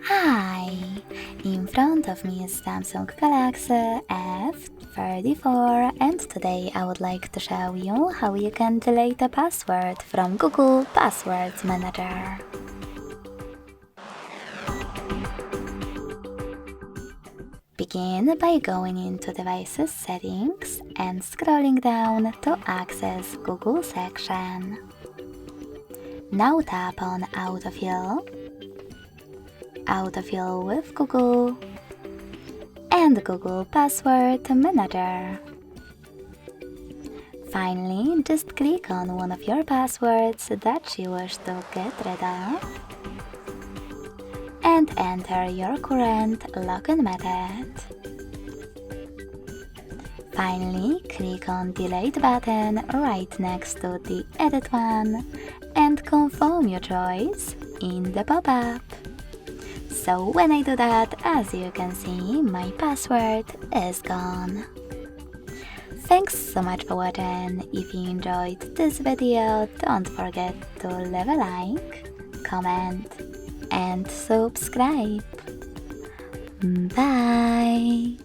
Hi! In front of me is Samsung Galaxy F34 and today I would like to show you how you can delete a password from Google Passwords Manager. Begin by going into Devices Settings and scrolling down to access Google section. Now tap on Autofill, Autofill with Google, and Google Password Manager. Finally, just click on one of your passwords that you wish to get rid of and enter your current login method. Finally, click on Delete button right next to the Edit one and confirm your choice in the pop-up. So when I do that, as you can see, my password is gone. Thanks so much for watching. If you enjoyed this video, don't forget to leave a like, comment, and subscribe. Bye!